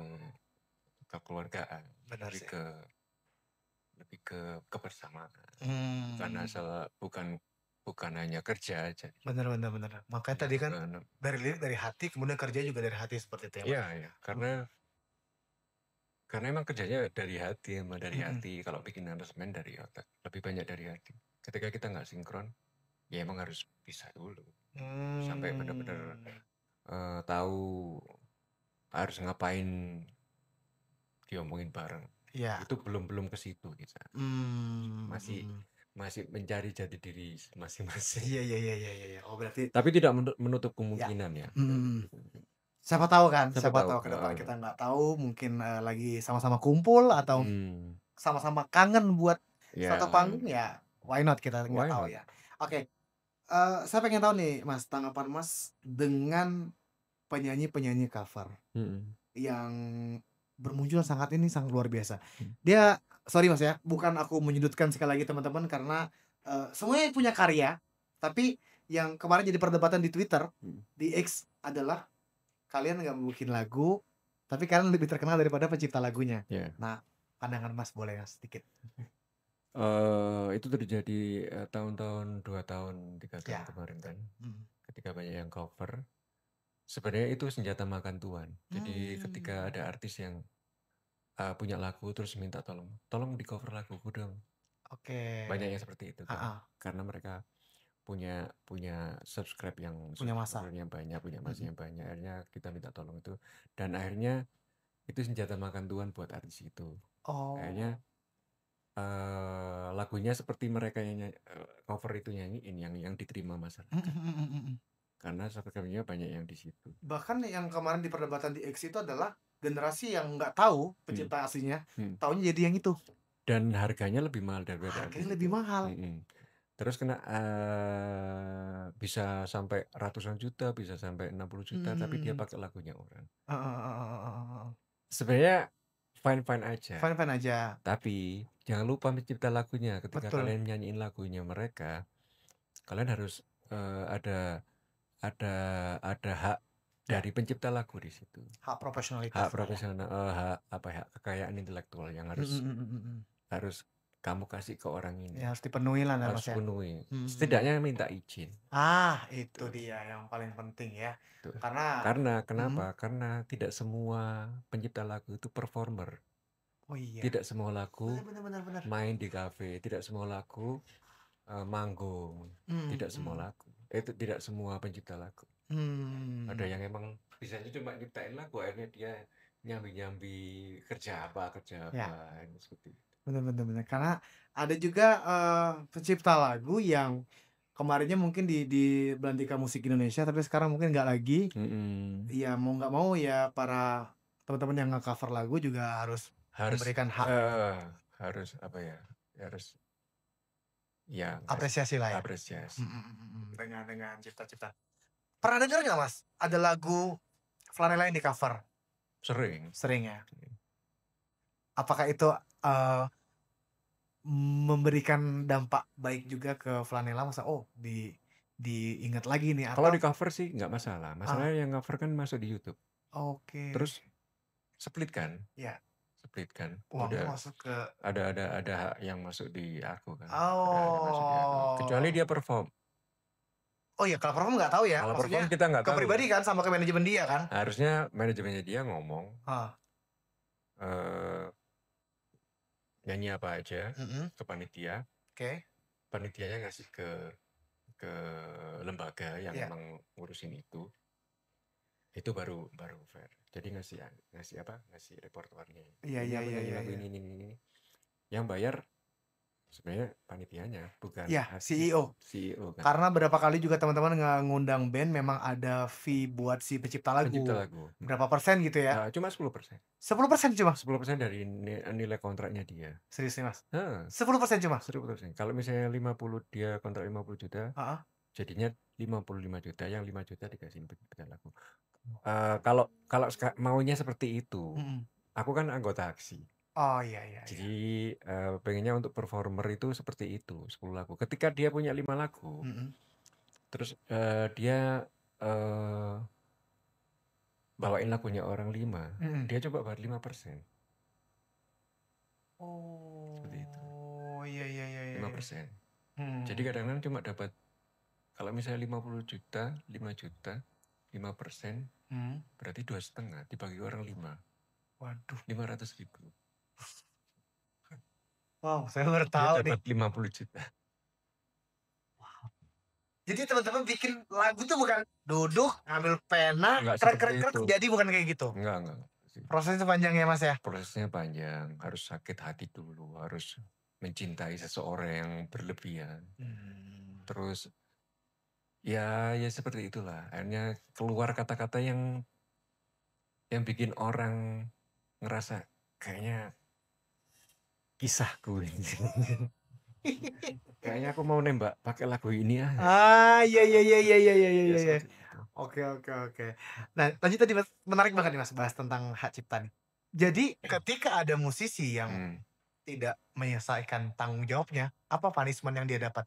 kekeluargaan, Benar lebih sih. ke lebih ke kebersamaan. Bukan Hmm. asal bukan hanya kerja aja. Benar. Makanya tadi kan Bukan, dari lirik dari hati, kemudian kerja juga dari hati seperti itu ya, Mas. iya, iya. Karena emang kerjanya dari hati, emang dari hati. Kalau bikin aransemen dari otak, lebih banyak dari hati. Ketika kita nggak sinkron, ya emang harus bisa dulu sampai benar-benar tahu harus ngapain diomongin bareng. Iya. Itu belum ke situ kita. Masih mencari jati diri masing-masing. Iya. Oh berarti Tapi tidak menutup ya. kemungkinan ya. Siapa tahu kan, Siapa siapa tahu. tahu ke depan kita nggak tahu, mungkin lagi sama-sama kumpul atau sama-sama kangen buat suatu Ya, panggung ya, why not, kita nggak why tahu not? ya. Oke, saya pengen tahu nih Mas, tanggapan Mas dengan penyanyi-penyanyi cover yang bermunculan sangat luar biasa. Dia sorry Mas ya, bukan aku menyudutkan sekali lagi teman-teman karena semuanya punya karya, tapi yang kemarin jadi perdebatan di Twitter, di X adalah kalian nggak bikin lagu, tapi kalian lebih terkenal daripada pencipta lagunya. Ya. Nah, pandangan Mas boleh ya sedikit? Itu terjadi tahun-tahun 2 tahun 3 tahun Ya. kemarin kan, ketika banyak yang cover. Sebenarnya itu senjata makan tuan. Jadi ketika ada artis yang punya lagu terus minta tolong di cover laguku dong. Oke. Banyak yang seperti itu kan. Karena mereka punya subscribe yang Punya masa. subscribernya banyak, punya masa yang banyak. Akhirnya kita minta tolong itu. Dan akhirnya itu senjata makan tuan buat artis itu. Akhirnya lagunya seperti mereka yang cover itu nyanyiin yang diterima masyarakat. Karena subscribernya banyak yang di situ. Bahkan yang kemarin di perdebatan di X itu adalah generasi yang nggak tahu pencipta aslinya, taunya jadi yang itu. Dan harganya lebih mahal daripada harganya lebih mahal. Terus kena bisa sampai ratusan juta, bisa sampai 60 juta, tapi dia pakai lagunya orang. Sebenarnya fine-fine aja. Fine aja. Tapi jangan lupa mencipta lagunya. Ketika Betul. kalian nyanyiin lagunya mereka, kalian harus ada hak dari pencipta lagu di situ. Hak profesionalitas. Hak profesional, hak kekayaan intelektual yang harus kamu kasih ke orang ini. Ya, harus dipenuhi lah Harus Mas ya. penuhi. Setidaknya minta izin. Itu dia yang paling penting ya. Tuh. Karena kenapa? Karena tidak semua pencipta lagu itu performer. Oh iya. Tidak semua lagu Benar. main di kafe, tidak semua lagu manggung, tidak semua lagu. Itu tidak semua pencipta lagu. Ada yang emang bisanya cuma nyiptain lagu, akhirnya dia nyambi-nyambi kerja apa seperti itu. Benar. Karena ada juga pencipta lagu yang kemarinnya mungkin di Belantika Musik Indonesia, tapi sekarang mungkin nggak lagi. Ya mau nggak mau ya para teman-teman yang nge-cover lagu juga harus memberikan hak. Harus apa ya? Harus ya apresiasi lah ya. Apresiasi. Dengan cipta-cipta. Pernah dengar nggak Mas? Ada lagu Flanela yang di cover? Sering ya. Apakah itu memberikan dampak baik juga ke Flanela, masa diingat lagi nih atau? Kalau di cover sih nggak masalah. Masalahnya yang cover kan masuk di YouTube. Oke. Terus split kan? Iya. Split kan? Uangnya masuk ke ada hak yang masuk di aku kan. Oh. Kecuali dia perform. Oh iya, kalau perform nggak tahu ya. Kalau maksudnya perform kita nggak tahu. Ke pribadi kan sama ke manajemen dia kan? Harusnya manajemennya dia ngomong. Nyanyi apa aja ke panitia. Panitianya ngasih ke lembaga yang emang ngurusin itu baru fair. Jadi ngasih repertoarnya. Iya. Lagu ini. Yang bayar sebenarnya panitianya, bukan CEO kan. Karena berapa kali juga teman-teman ngundang band memang ada fee buat si pencipta lagu. Berapa persen gitu ya? Cuma 10%. 10% cuma? 10% dari nilai kontraknya dia. Serius nih Mas? 10% cuma? 10%. Kalau misalnya 50, dia kontrak 50 juta, jadinya 55 juta, yang 5 juta dikasih pencipta lagu. Kalau kalau maunya seperti itu, Mhm. aku kan anggota aksi. Oh, iya iya iya. Jadi, pengennya untuk performer itu seperti itu, 10 lagu. Ketika dia punya 5 lagu, Mhm. terus, dia, eee, bawain lagunya orang 5, Mhm. dia coba buat 5%, seperti itu, Oh, iya iya iya iya iya. 5%. Jadi Mhm. kadang-kadang cuma dapat, kalau misalnya 50 juta, 5 juta, 5%, Mhm. berarti 2,5 dibagi orang 5, Waduh. 500.000. Wow, saya baru Dia tahu nih. dapat 50 juta. Jadi teman-teman bikin lagu tuh bukan duduk, ambil pena, Enggak seperti krek-krek-krek itu. jadi, bukan kayak gitu? Enggak. Prosesnya panjang ya, Mas, ya? Prosesnya panjang, harus sakit hati dulu, harus mencintai seseorang yang berlebihan. Terus ya seperti itulah. Akhirnya keluar kata-kata yang bikin orang ngerasa kayaknya kisahku ini. Kayaknya aku mau nembak pakai lagu ini ya. Ah, iya iya iya iya iya iya Ya iya iya. seperti itu. Oke oke oke. Nah, lanjut tadi, Mas, menarik banget nih, Mas, bahas tentang hak cipta nih. Jadi ketika ada musisi yang Hmm. tidak menyelesaikan tanggung jawabnya, apa punishment yang dia dapat?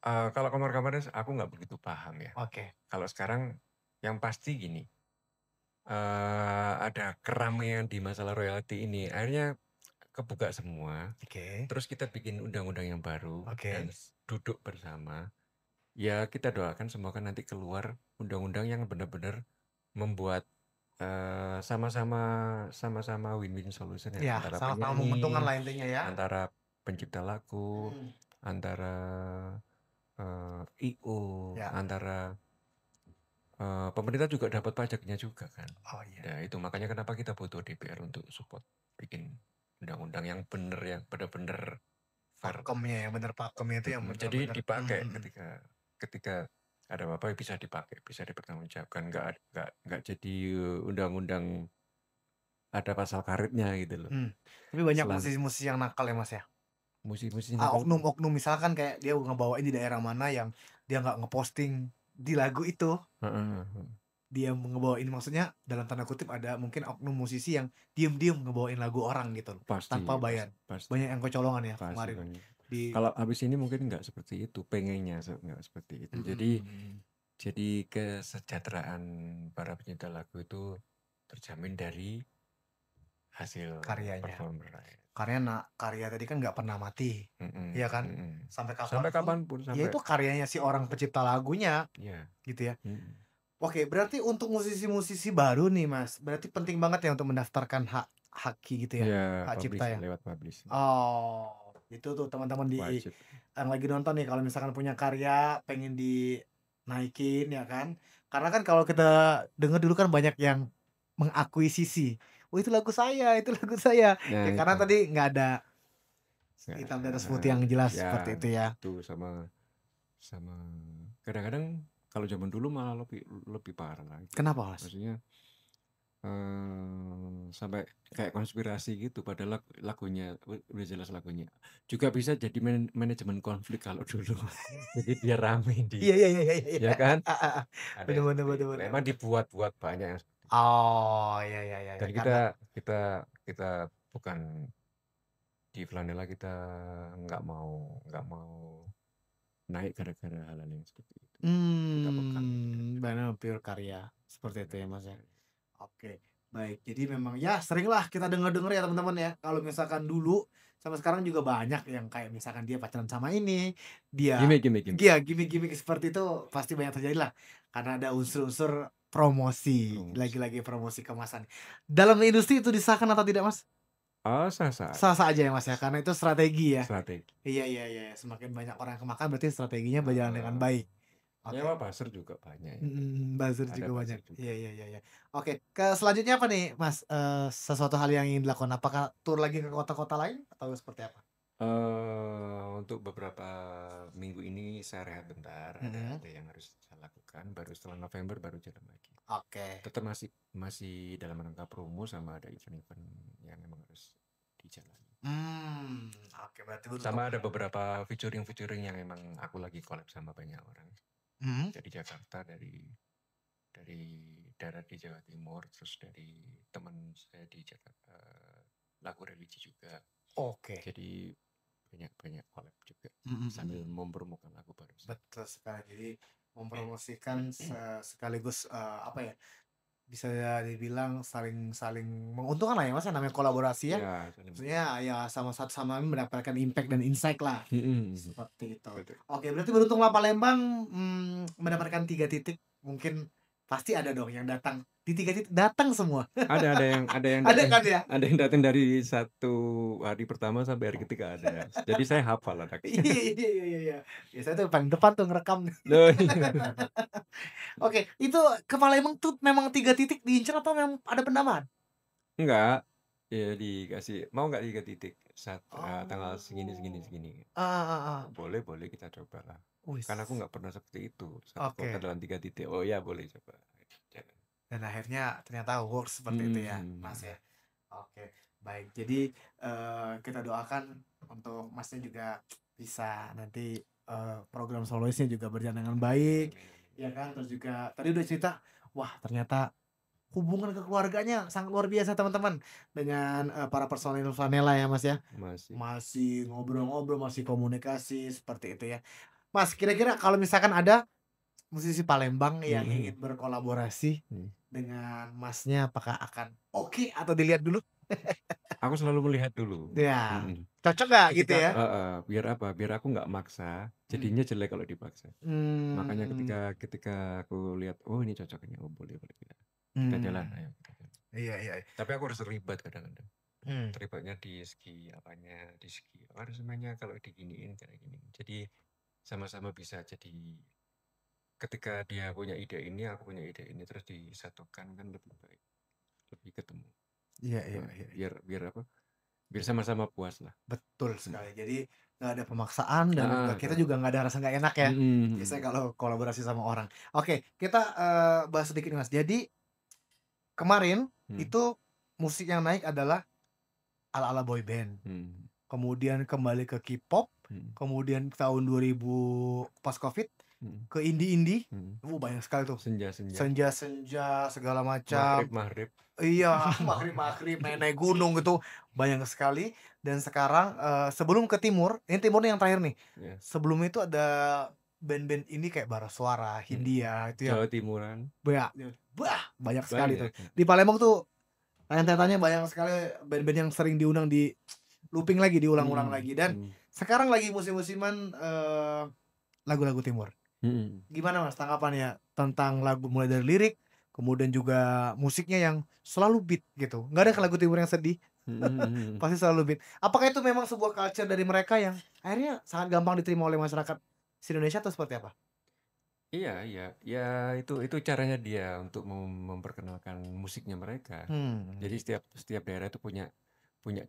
Kalau kamar-kamarnya aku nggak begitu paham ya. Oke. Kalau sekarang yang pasti gini, ada keramaian di masalah royalti ini. Akhirnya kebuka semua. Oke. Terus kita bikin undang-undang yang baru dan Oke. duduk bersama. Ya kita doakan semoga nanti keluar undang-undang yang benar-benar membuat sama-sama win-win solution ya Iya, antara sama-sama menguntungkan penyanyi, lah intinya ya. antara pencipta lagu, Mhm. antara IO, Ya. antara pemerintah juga dapat pajaknya juga kan. Oh, iya. Nah itu makanya kenapa kita butuh DPR untuk support bikin undang-undang yang benar, yang benar-benar fair. Pakemnya yang bener, pakemnya itu yang Jadi bener-bener dipakai ketika ada apa-apa bisa dipakai, bisa dipertanggungjawabkan, nggak jadi undang-undang ada pasal karetnya gitu loh. Tapi banyak Selan musisi-musisi yang nakal ya, Mas, ya? musisi-musisi nakal. Oknum-oknum misalkan kayak dia ngebawain di daerah mana yang dia nggak ngeposting di lagu itu, Heeh. dia ngebawain, maksudnya dalam tanda kutip ada mungkin oknum musisi yang diem-diem ngebawain lagu orang gitu loh, tanpa bayar. Pasti Banyak yang kecolongan ya kemarin banyak. di Kalau habis ini mungkin nggak seperti itu, pengennya nggak seperti itu. Jadi kesejahteraan para pencipta lagu itu terjamin dari hasil karyanya. performer. Karya tadi kan nggak pernah mati, ya kan? Sampai Sampai kapanpun, kapanpun, ya itu karyanya si orang pencipta lagunya, Iya. gitu ya. Oke, berarti untuk musisi-musisi baru nih, Mas, berarti penting banget ya untuk mendaftarkan haki gitu ya, Iya, hak cipta ya? lewat publish. Oh, itu tuh teman-teman Wajib. yang lagi nonton nih, kalau misalkan punya karya pengen dinaikin ya kan. Karena kan kalau kita dengar dulu kan banyak yang mengakuisisi, "Oh, itu lagu saya itu lagu saya." Ya Nah karena itu. tadi nggak ada Nggak, hitam di atas putih yang jelas ya seperti itu ya. itu sama kadang-kadang kalau zaman dulu malah lebih parah lagi. Kenapa, Mas? Maksudnya sampai kayak konspirasi gitu, padahal lagunya udah jelas lagunya. Juga bisa jadi manajemen konflik kalau dulu. Jadi biar rame Iya iya iya iya iya. ya kan? Ada Bener yang bener seperti bener itu. bener Memang bener. dibuat-buat banyak yang seperti itu. Oh, iya iya iya iya, Dan karena kita bukan di Flanela, kita nggak mau naik gara-gara hal-hal yang seperti itu. Kita pegang. bener pure karya, seperti itu ya, Mas, ya. Oke, baik. Jadi memang ya seringlah kita denger-denger ya teman-teman ya, kalau misalkan dulu sampai sekarang juga banyak yang kayak misalkan dia pacaran sama ini, dia Gimik. iya gimik-gimik seperti itu pasti banyak terjadi lah, karena ada unsur-unsur promosi, Promosi. lagi-lagi promosi kemasan. Dalam industri itu disahkan atau tidak, Mas? Sah-sah. Sah-sah aja ya, Mas, ya, karena itu strategi ya. Strategi. Iya iya iya, semakin banyak orang yang kemakan berarti strateginya berjalan dengan baik. Oke. Nyewa buzzer juga banyak. Buzzer Ada juga banyak. buzzer juga. Iya. Oke, ke selanjutnya apa nih, Mas? Sesuatu hal yang ingin dilakukan, apakah tur lagi ke kota-kota lain atau seperti apa? Untuk beberapa minggu ini saya rehat bentar, ada yang harus saya lakukan, baru setelah November baru jalan lagi. Oke. Tetap masih dalam rangka promo, sama ada event-event yang memang harus dijalani. Oke, berarti Sama ada beberapa featuring yang emang aku lagi collab sama banyak orang. Dari Jakarta, dari dari daerah di Jawa Timur, terus dari teman saya di Jakarta, lagu religi juga. Oke. Jadi banyak collab juga Mm-mm. sambil mempromokan lagu baru. Betul sekali. Jadi mempromosikan sekaligus apa ya? Bisa dibilang saling menguntungkan lah ya Mas, namanya kolaborasi ya. Ya, Maksudnya ya sama satu sama lain mendapatkan impact dan insight lah. Seperti itu. betul. Oke, berarti Beruntunglah Palembang mendapatkan 3 titik. Mungkin pasti ada dong yang datang di 3 titik, datang semua. Ada yang Ada datang, kan ya? ada yang datang dari 1 hari pertama sampai hari ketiga ada. Jadi saya hafal anaknya. Iya. Biasanya tuh paling depan tuh ngerekam. Loh, iya. Oke, itu ke Palembang tuh memang 3 titik diincar atau memang ada penambahan? Enggak, ya dikasih, mau nggak 3 titik tanggal Oh. segini. Boleh kita coba lah. Wis. Kan aku nggak pernah seperti itu. Satu Oke. kota dalam 3 titik. Oh ya boleh coba. Jalan. Dan akhirnya ternyata works seperti itu ya, Mas ya. Oke, baik. Jadi kita doakan untuk Masnya juga bisa nanti program soloisnya juga berjalan dengan baik, ya kan. Terus juga tadi udah cerita, wah ternyata hubungan kekeluarganya sangat luar biasa teman-teman dengan para personil Flanela ya Mas ya. Masih ngobrol-ngobrol, masih komunikasi seperti itu ya. Mas, kira-kira kalau misalkan ada musisi Palembang yang ingin berkolaborasi dengan Masnya, apakah akan oke atau dilihat dulu? Aku selalu melihat dulu. Ya, cocok nggak gitu ya? Biar apa? Biar aku nggak maksa. Jadinya jelek kalau dipaksa. Makanya ketika aku lihat, oh ini cocok ini, oh boleh kita jalan, ayo. Iya. Tapi aku harus terlibat kadang-kadang. Terlibatnya di segi apanya, di segi aransemennya kalau diginiin kayak gini. Jadi sama-sama bisa jadi. Ketika dia punya ide ini, aku punya ide ini, terus disatukan kan lebih baik, lebih ketemu. Iya. Biar apa? Biar sama-sama puas lah. Betul sekali. Jadi nggak ada pemaksaan dan juga kita juga nggak ada rasa nggak enak ya. Biasanya kalau kolaborasi sama orang. Oke, kita bahas sedikit nih Mas. Jadi kemarin itu musik yang naik adalah ala-ala boy band. Kemudian kembali ke K-pop. Kemudian tahun 2000 pas Covid ke indie. Banyak sekali tuh. Senja segala macam. Maghrib. Iya, maghrib naik gunung gitu banyak sekali. Dan sekarang sebelum ke timur, ini timurnya yang terakhir nih. Sebelum itu ada band-band ini kayak Bara Suara, Hindia itu ya. Jawa Timuran. Banyak sekali tuh. Di Palembang tuh rentetannya banyak sekali band-band yang sering diundang di looping lagi, diulang-ulang lagi. Dan sekarang lagi musim-musiman lagu-lagu timur. Gimana Mas tanggapannya tentang lagu mulai dari lirik, kemudian juga musiknya yang selalu beat gitu. Nggak ada lagu timur yang sedih. Pasti selalu beat. Apakah itu memang sebuah culture dari mereka yang akhirnya sangat gampang diterima oleh masyarakat Indonesia atau seperti apa? Iya. Ya itu caranya dia untuk memperkenalkan musiknya mereka. Jadi setiap daerah itu punya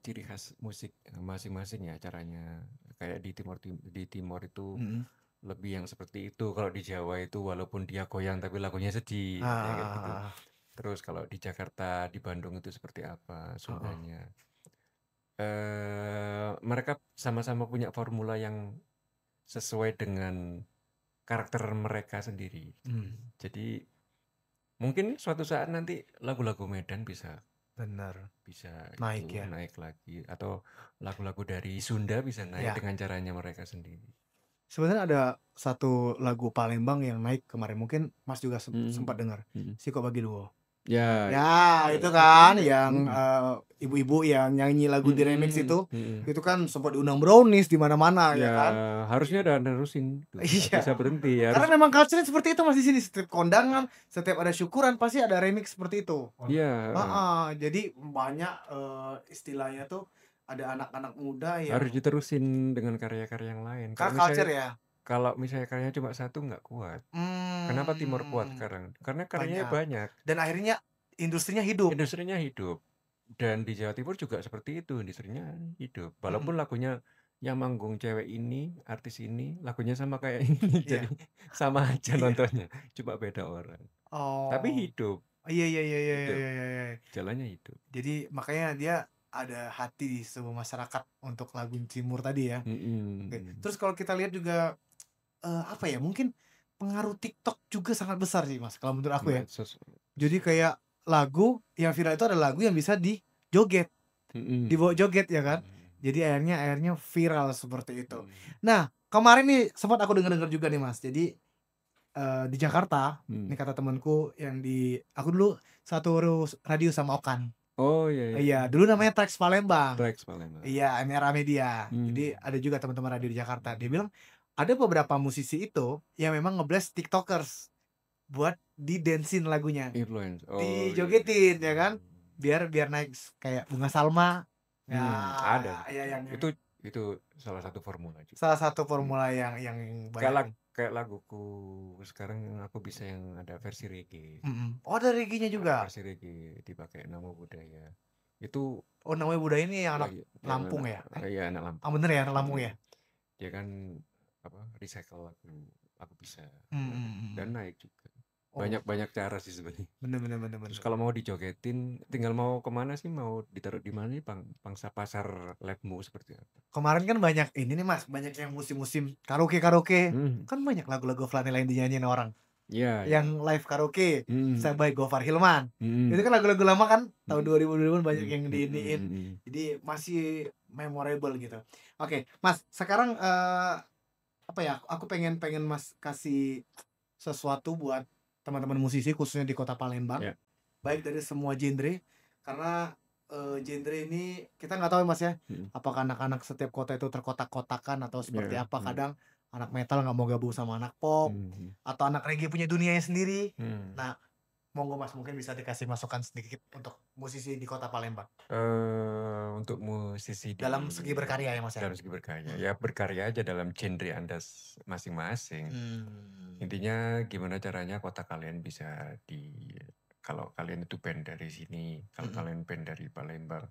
ciri khas musik masing-masing ya caranya. Kayak di timur itu lebih yang seperti itu. Kalau di Jawa itu walaupun dia goyang tapi lagunya sedih kayak gitu. Terus kalau di Jakarta, di Bandung itu seperti apa Sundanya. Mereka sama-sama punya formula yang sesuai dengan karakter mereka sendiri. Jadi mungkin suatu saat nanti lagu-lagu Medan bisa naik lagi, atau lagu-lagu dari Sunda bisa naik dengan caranya mereka sendiri. Sebenarnya ada satu lagu Palembang yang naik kemarin, mungkin Mas juga sempat dengar, Siko Bagi Duo. Ya itu kan yang ibu-ibu yang nyanyi lagu di remix itu kan sempat diundang Brownies di mana-mana ya kan. Harusnya ada nerusin. Bisa berhenti ya. Karena memang culture seperti itu Mas di sini. Setiap kondangan, setiap ada syukuran pasti ada remix seperti itu. Iya. Jadi banyak istilahnya tuh ada anak-anak muda yang harus diterusin dengan karya-karya yang lain. Karena culture ya. Kalau misalnya karyanya cuma satu nggak kuat. Kenapa Timur kuat sekarang? Karena karyanya banyak. Dan akhirnya industrinya hidup. Dan di Jawa Timur juga seperti itu, industrinya hidup. Walaupun lagunya yang manggung cewek ini, artis ini, lagunya sama kayak ini, jadi sama aja nontonnya, cuma beda orang. Tapi hidup. Iya. Jalannya hidup. Jadi makanya dia ada hati di sebuah masyarakat untuk lagu Timur tadi ya. Terus kalau kita lihat juga apa ya, mungkin pengaruh TikTok juga sangat besar sih Mas kalau menurut aku ya. Medsos. Jadi kayak lagu yang viral itu ada lagu yang bisa dijoget, dibawa joget ya kan. Jadi akhirnya viral seperti itu. Nah, kemarin nih sempat aku denger-denger juga nih Mas. Jadi di Jakarta, ini kata temanku yang aku dulu satu radio sama Okan. Oh iya. Iya, dulu namanya Trax Palembang. Trax Palembang. Iya, MRA Media. Jadi ada juga teman-teman radio di Jakarta. Dia bilang ada beberapa musisi itu yang memang nge-blast TikTokers buat di-dance-in lagunya. Influence. Dijogetin ya kan? Biar naik kayak Bunga Salma. Ya, ada. Ya, itu salah satu formula juga. Salah satu formula yang banyak. Kayak laguku sekarang aku bisa yang ada versi reggae. Oh, ada reggae-nya juga. Versi reggae dipakai Nama Budaya. Itu Nama Budaya ini yang anak Lampung ya? Iya, anak Lampung. Bener ya, anak Lampung ya? Dia kan recycle lagu bisa. Dan naik juga. Banyak cara sih sebenarnya. Bener. Terus kalau mau dijogetin, tinggal mau kemana sih, mau ditaruh di mana nih, pangsa pasar labmu seperti apa? Kemarin kan banyak ini nih Mas, banyak yang musim karaoke. Kan banyak lagu-lagu Flanela yang dinyanyiin orang. Iya. Yang live karaoke, saya by Gofar Hilman. Itu kan lagu-lagu lama kan, tahun 2000 banyak yang diiniin. Jadi masih memorable gitu. Oke, Mas, sekarang apa ya? Aku pengen Mas kasih sesuatu buat teman-teman musisi khususnya di Kota Palembang. Baik dari semua genre, karena genre ini kita nggak tahu Mas ya, apakah anak-anak setiap kota itu terkotak-kotakan atau seperti apa. Kadang anak metal nggak mau gabung sama anak pop, atau anak reggae punya dunianya sendiri. Nah, monggo Mas, mungkin bisa dikasih masukan sedikit untuk musisi di Kota Palembang. Untuk musisi dalam segi berkarya ya Mas ya? Dalam segi berkarya, ya berkarya aja dalam genre Anda masing-masing. Intinya gimana caranya kota kalian bisa kalau kalian itu band dari sini, kalau kalian band dari Palembang,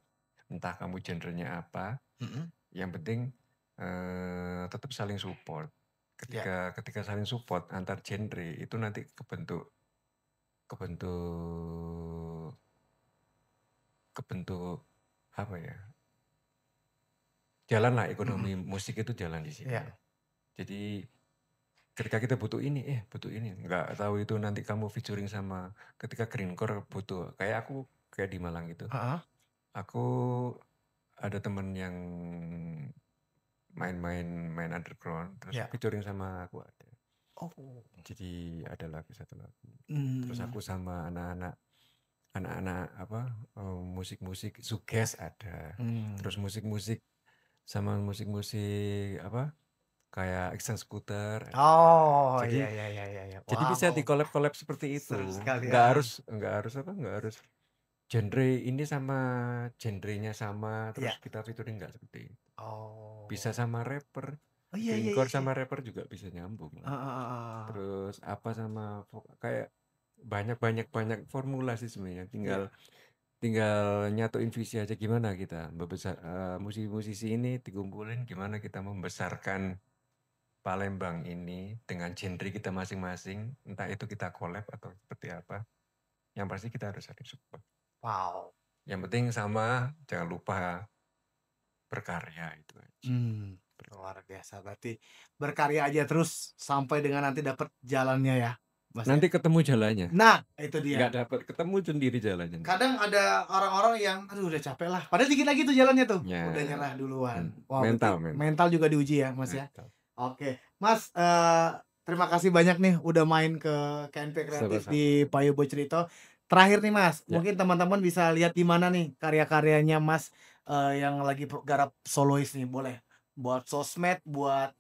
entah kamu genrenya apa, yang penting tetap saling support. Ketika saling support antar genre itu nanti kebentuk apa ya? Jalan lah ekonomi musik itu jalan di sini. Jadi ketika kita butuh ini, nggak tahu itu nanti kamu featuring sama ketika greencore butuh. Kayak aku kayak di Malang gitu. Aku ada temen yang main underground terus featuring sama aku ada. Jadi ada satu lagu. Terus aku sama anak-anak musik-musik suges ada. Terus musik-musik sama musik-musik kayak Action Scooter. Jadi, iya. Jadi bisa di collab seperti itu. Nggak harus genre ini sama genrenya sama terus kita featuring, nggak seperti itu. Bisa sama rapper. Greencore sama rapper juga bisa nyambung. Terus apa sama kayak banyak formula sih sebenarnya. Tinggal nyatuin visi aja gimana kita membesar musisi-musisi ini dikumpulin, gimana kita membesarkan Palembang ini dengan genre kita masing-masing, entah itu kita collab atau seperti apa. Yang pasti kita harus saling support. Yang penting sama, jangan lupa berkarya itu aja. Luar biasa, berarti berkarya aja terus sampai dengan nanti dapat jalannya ya Mas. Nanti ketemu jalannya. Nah, itu dia. Nggak dapat, ketemu sendiri jalannya. Kadang ada orang-orang yang udah capek lah, padahal dikit lagi tuh jalannya tuh. Udah nyerah duluan. Mental juga diuji ya Mas ya. Oke, Mas, terima kasih banyak nih udah main ke KNP Kreatif di Payu Bercerita. Terakhir nih Mas, mungkin teman-teman bisa lihat di mana nih karya-karyanya Mas yang lagi garap solois nih, boleh buat sosmed, buat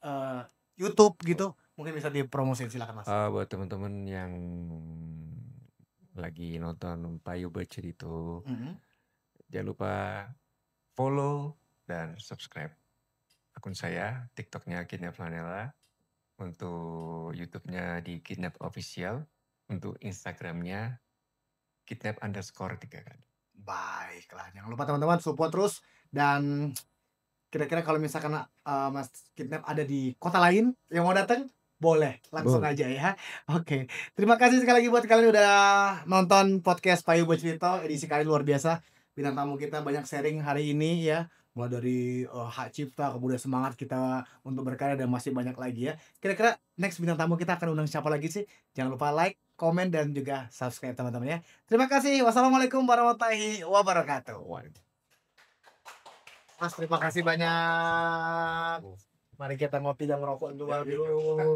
YouTube gitu, mungkin bisa dipromosin, silakan Mas. Buat teman-teman yang lagi nonton Payu Bercerita, jangan lupa follow dan subscribe akun saya, TikToknya Kidnap Flanela, untuk YouTube-nya di Kidnap Official, untuk Instagramnya Kidnap_3 kali. Baiklah, jangan lupa teman-teman support terus. Dan kira-kira kalau misalkan Mas Kidnap ada di kota lain yang mau datang, boleh langsung aja ya. Oke, terima kasih sekali lagi buat kalian udah nonton podcast Payu Bercerita edisi kali luar biasa. bintang tamu kita banyak sharing hari ini ya. Mulai dari hak cipta, kemudian semangat kita untuk berkarya dan masih banyak lagi ya. Kira-kira next bintang tamu kita akan undang siapa lagi sih? Jangan lupa like, komen dan juga subscribe teman-teman ya. Terima kasih. Wassalamualaikum warahmatullahi wabarakatuh. Mas, terima kasih banyak. Mari kita ngopi dan merokok dulu.